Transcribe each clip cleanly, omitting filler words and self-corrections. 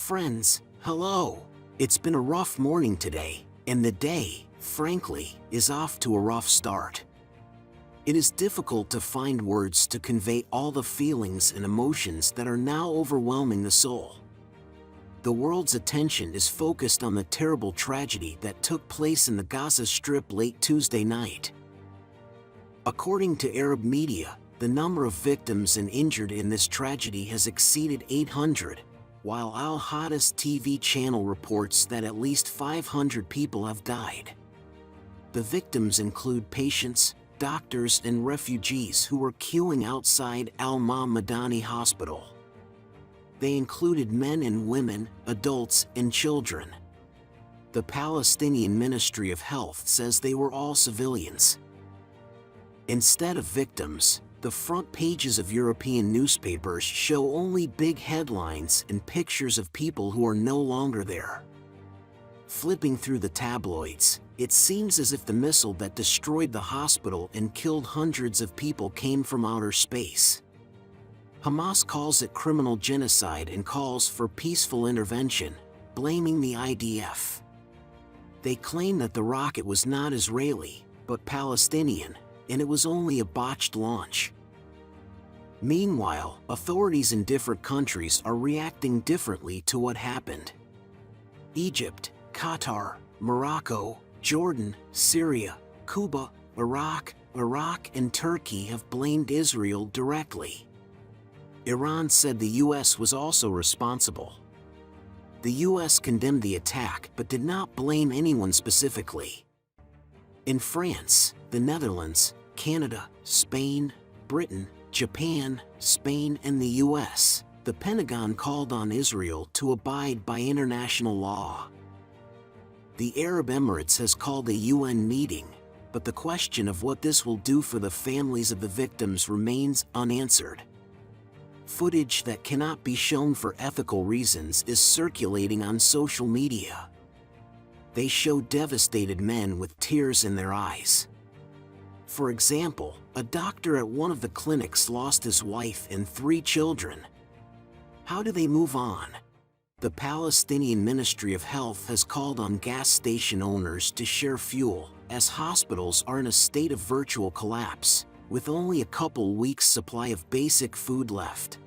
Friends, hello. It's been a rough morning today, and the day, frankly, is off to a rough start. It is difficult to find words to convey all the feelings and emotions that are now overwhelming the soul. The world's attention is focused on the terrible tragedy that took place in the Gaza Strip late Tuesday night. According to Arab media, the number of victims and injured in this tragedy has exceeded 800, while Al Hada's TV channel reports that at least 500 people have died. The victims include patients, doctors, and refugees who were queuing outside Al-Madani Hospital. They included men and women, adults, and children. The Palestinian Ministry of Health says they were all civilians. Instead of victims, the front pages of European newspapers show only big headlines and pictures of people who are no longer there. Flipping through the tabloids, it seems as if the missile that destroyed the hospital and killed hundreds of people came from outer space. Hamas calls it criminal genocide and calls for peaceful intervention, blaming the IDF. They claim that the rocket was not Israeli, but Palestinian, and it was only a botched launch. Meanwhile, authorities in different countries are reacting differently to what happened. Egypt, Qatar, Morocco, Jordan, Syria, Cuba, Iraq, and Turkey have blamed Israel directly. Iran said the U.S. was also responsible. The U.S. condemned the attack but did not blame anyone specifically. In France, the Netherlands, Canada, Spain, Britain, Japan, Spain, and the U.S., the Pentagon called on Israel to abide by international law. The Arab Emirates has called a UN meeting, but the question of what this will do for the families of the victims remains unanswered. Footage that cannot be shown for ethical reasons is circulating on social media. They show devastated men with tears in their eyes. For example, a doctor at one of the clinics lost his wife and 3 children. How do they move on? The Palestinian Ministry of Health has called on gas station owners to share fuel, as hospitals are in a state of virtual collapse, with only a couple weeks' supply of basic food left.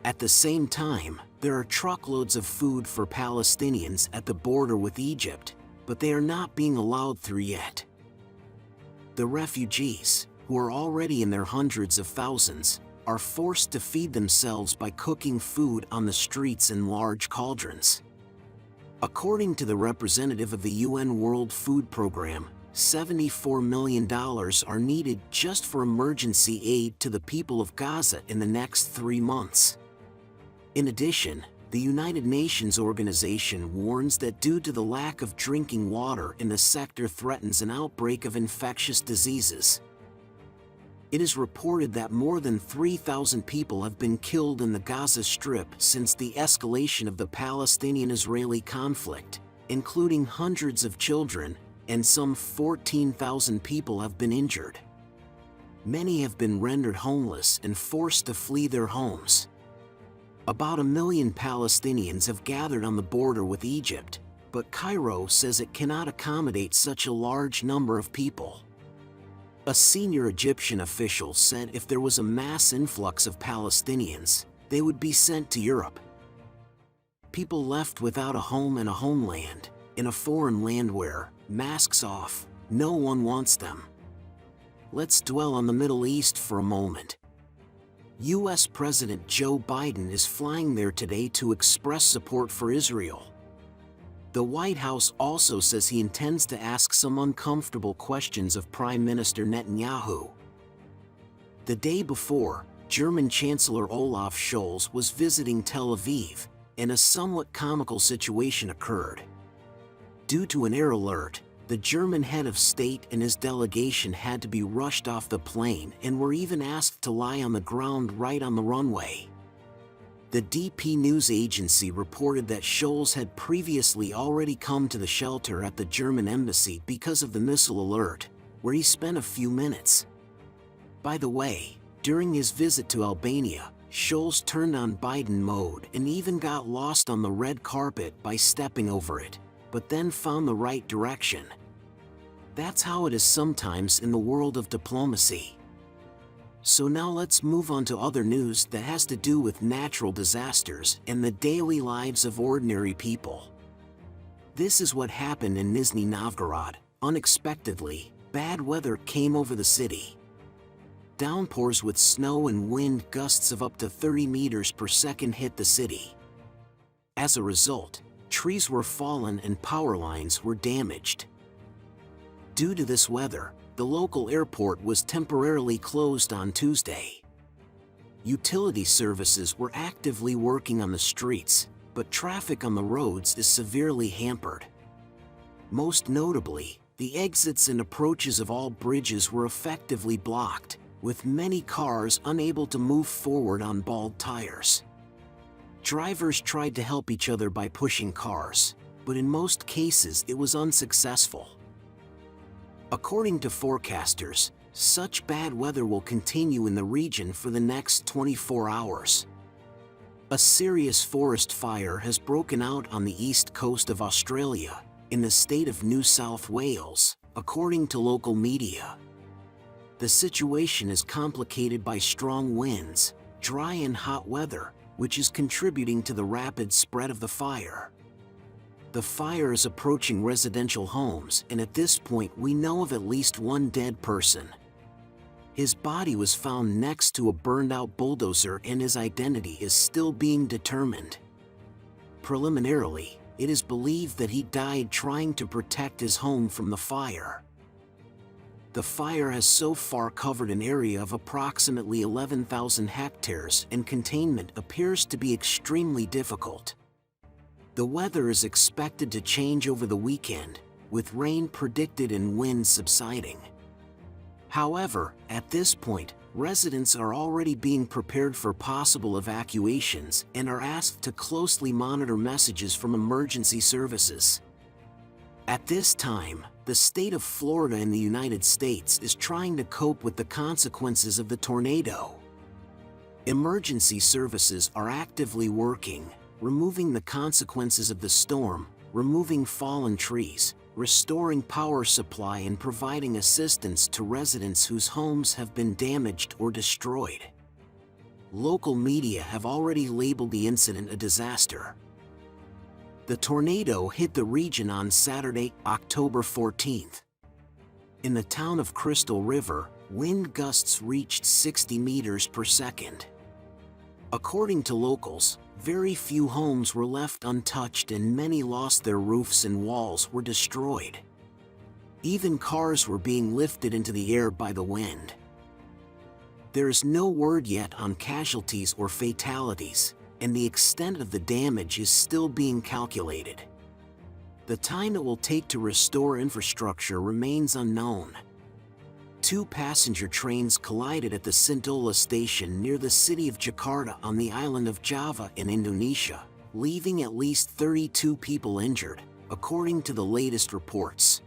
At the same time, there are truckloads of food for Palestinians at the border with Egypt, but they are not being allowed through yet. The refugees, who are already in their hundreds of thousands, are forced to feed themselves by cooking food on the streets in large cauldrons. According to the representative of the UN World Food Program, $74 million are needed just for emergency aid to the people of Gaza in the next 3 months. In addition, the United Nations organization warns that due to the lack of drinking water in the sector threatens an outbreak of infectious diseases. It is reported that more than 3,000 people have been killed in the Gaza Strip since the escalation of the Palestinian-Israeli conflict, including hundreds of children, and some 14,000 people have been injured. Many have been rendered homeless and forced to flee their homes. About 1 million Palestinians have gathered on the border with Egypt, but Cairo says it cannot accommodate such a large number of people. A senior Egyptian official said if there was a mass influx of Palestinians, they would be sent to Europe. People left without a home and a homeland, in a foreign land where, masks off, no one wants them. Let's dwell on the Middle East for a moment. U.S. President Joe Biden is flying there today to express support for Israel. The White House also says he intends to ask some uncomfortable questions of Prime Minister Netanyahu. The day before, German Chancellor Olaf Scholz was visiting Tel Aviv, and a somewhat comical situation occurred. Due to an air alert, the German head of state and his delegation had to be rushed off the plane and were even asked to lie on the ground right on the runway. The DP news agency reported that Scholz had previously already come to the shelter at the German embassy because of the missile alert, where he spent a few minutes. By the way, during his visit to Albania, Scholz turned on Biden mode and even got lost on the red carpet by stepping over it, but then found the right direction. That's how it is sometimes in the world of diplomacy. So now let's move on to other news that has to do with natural disasters and the daily lives of ordinary people. This is what happened in Nizhny Novgorod. Unexpectedly, bad weather came over the city. Downpours with snow and wind gusts of up to 30 meters per second hit the city. As a result, trees were fallen and power lines were damaged. Due to this weather, the local airport was temporarily closed on Tuesday. Utility services were actively working on the streets, but traffic on the roads is severely hampered. Most notably, the exits and approaches of all bridges were effectively blocked, with many cars unable to move forward on bald tires. Drivers tried to help each other by pushing cars, but in most cases it was unsuccessful. According to forecasters, such bad weather will continue in the region for the next 24 hours. A serious forest fire has broken out on the east coast of Australia, in the state of New South Wales, according to local media. The situation is complicated by strong winds, dry and hot weather, which is contributing to the rapid spread of the fire. The fire is approaching residential homes, and at this point we know of at least one dead person. His body was found next to a burned-out bulldozer and his identity is still being determined. Preliminarily, it is believed that he died trying to protect his home from the fire. The fire has so far covered an area of approximately 11,000 hectares and containment appears to be extremely difficult. The weather is expected to change over the weekend, with rain predicted and wind subsiding. However, at this point, residents are already being prepared for possible evacuations and are asked to closely monitor messages from emergency services. At this time, the state of Florida in the United States is trying to cope with the consequences of the tornado. Emergency services are actively working, removing the consequences of the storm, removing fallen trees, restoring power supply and providing assistance to residents whose homes have been damaged or destroyed. Local media have already labeled the incident a disaster. The tornado hit the region on Saturday, October 14th. In the town of Crystal River, wind gusts reached 60 meters per second. According to locals, very few homes were left untouched and many lost their roofs and walls were destroyed. Even cars were being lifted into the air by the wind. There is no word yet on casualties or fatalities, and the extent of the damage is still being calculated. The time it will take to restore infrastructure remains unknown. Two passenger trains collided at the Sintola station near the city of Jakarta on the island of Java in Indonesia, leaving at least 32 people injured, according to the latest reports.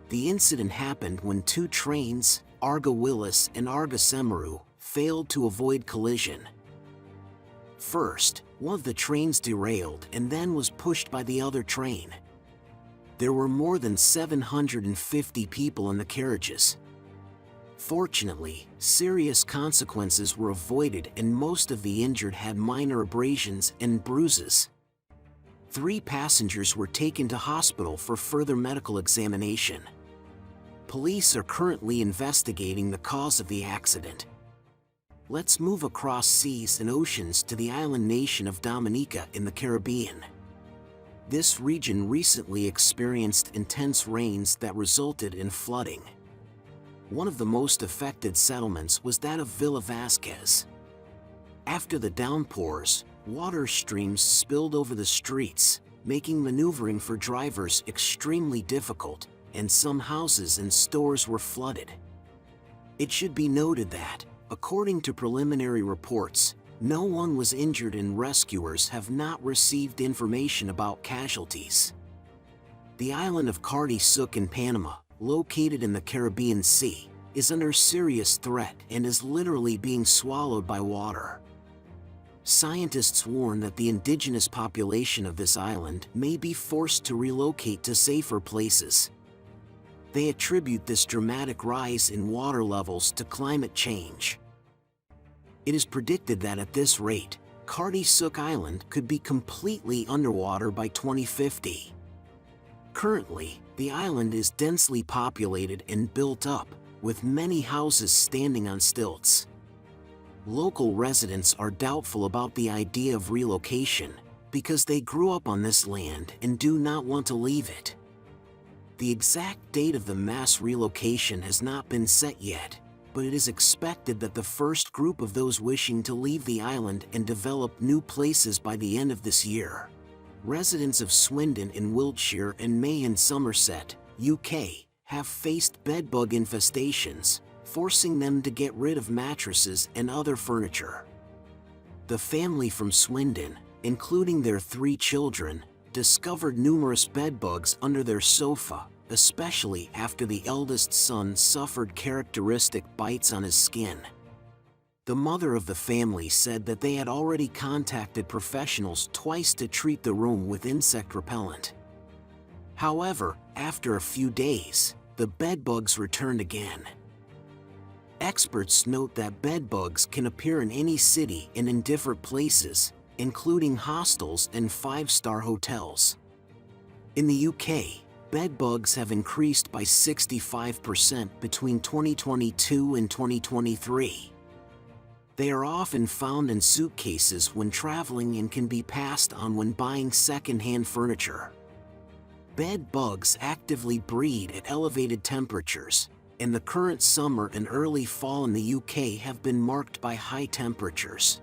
The incident happened when two trains, Arga Wilis and Arga Semeru, failed to avoid collision. First, one of the trains derailed and then was pushed by the other train. There were more than 750 people in the carriages. Fortunately, serious consequences were avoided and most of the injured had minor abrasions and bruises. 3 passengers were taken to hospital for further medical examination. Police are currently investigating the cause of the accident. Let's move across seas and oceans to the island nation of Dominica in the Caribbean. This region recently experienced intense rains that resulted in flooding. One of the most affected settlements was that of Villa Vasquez. After the downpours, water streams spilled over the streets, making maneuvering for drivers extremely difficult, and some houses and stores were flooded. It should be noted that, according to preliminary reports, no one was injured and rescuers have not received information about casualties. The island of Cardi Souk in Panama, located in the Caribbean Sea, is under serious threat and is literally being swallowed by water. scientists warn that the indigenous population of this island may be forced to relocate to safer places. They attribute this dramatic rise in water levels to climate change. It is predicted that at this rate, Karti Suk Island could be completely underwater by 2050. Currently, the island is densely populated and built up, with many houses standing on stilts. Local residents are doubtful about the idea of relocation because they grew up on this land and do not want to leave it. The exact date of the mass relocation has not been set yet, but it is expected that the first group of those wishing to leave the island and develop new places by the end of this year. Residents of Swindon in Wiltshire and May in Somerset, UK, have faced bedbug infestations, forcing them to get rid of mattresses and other furniture. The family from Swindon, including their 3 children, discovered numerous bedbugs under their sofa, especially after the eldest son suffered characteristic bites on his skin. The mother of the family said that they had already contacted professionals twice to treat the room with insect repellent. However, after a few days, the bedbugs returned again. Experts note that bedbugs can appear in any city and in different places, including hostels and 5-star hotels. In the UK, bedbugs have increased by 65% between 2022 and 2023. They are often found in suitcases when traveling and can be passed on when buying second-hand furniture. Bed bugs actively breed at elevated temperatures, and the current summer and early fall in the UK have been marked by high temperatures.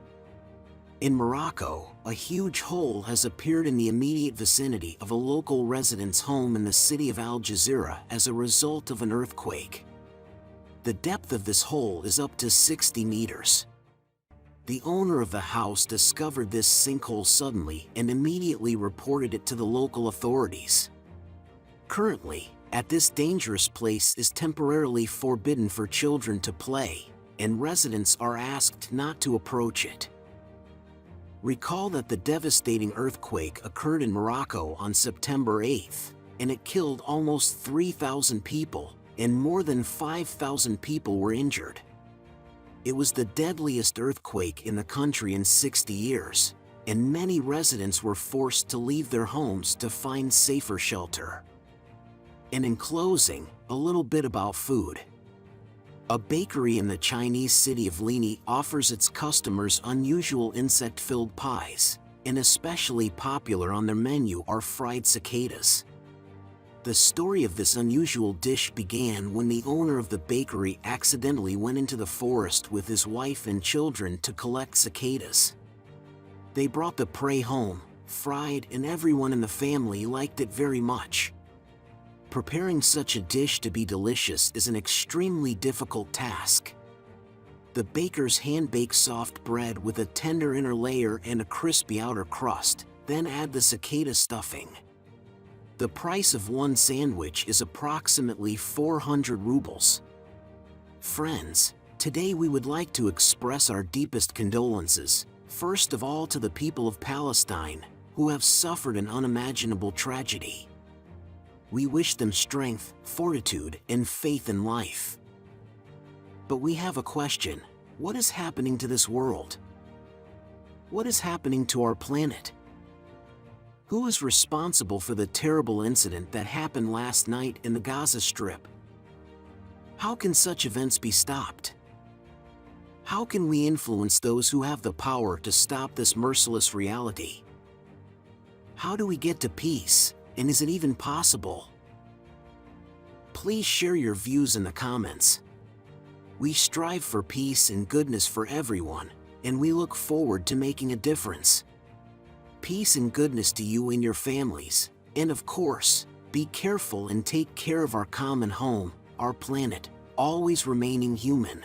In Morocco, a huge hole has appeared in the immediate vicinity of a local resident's home in the city of Al Jazeera as a result of an earthquake. The depth of this hole is up to 60 meters. The owner of the house discovered this sinkhole suddenly and immediately reported it to the local authorities. Currently, at this dangerous place is temporarily forbidden for children to play, and residents are asked not to approach it. Recall that the devastating earthquake occurred in Morocco on September 8th, and it killed almost 3,000 people, and more than 5,000 people were injured. It was the deadliest earthquake in the country in 60 years, and many residents were forced to leave their homes to find safer shelter. And in closing, a little bit about food. A bakery in the Chinese city of Lini offers its customers unusual insect-filled pies, and especially popular on their menu are fried cicadas. The story of this unusual dish began when the owner of the bakery accidentally went into the forest with his wife and children to collect cicadas. They brought the prey home, fried, and everyone in the family liked it very much. Preparing such a dish to be delicious is an extremely difficult task. The bakers hand-bake soft bread with a tender inner layer and a crispy outer crust, then add the cicada stuffing. The price of one sandwich is approximately 400 rubles. Friends, today we would like to express our deepest condolences, first of all to the people of Palestine, who have suffered an unimaginable tragedy. We wish them strength, fortitude, and faith in life. But we have a question: what is happening to this world? What is happening to our planet? Who is responsible for the terrible incident that happened last night in the Gaza Strip? How can such events be stopped? How can we influence those who have the power to stop this merciless reality? How do we get to peace, and is it even possible? Please share your views in the comments. We strive for peace and goodness for everyone, and we look forward to making a difference. Peace and goodness to you and your families, and of course, be careful and take care of our common home, our planet, always remaining human.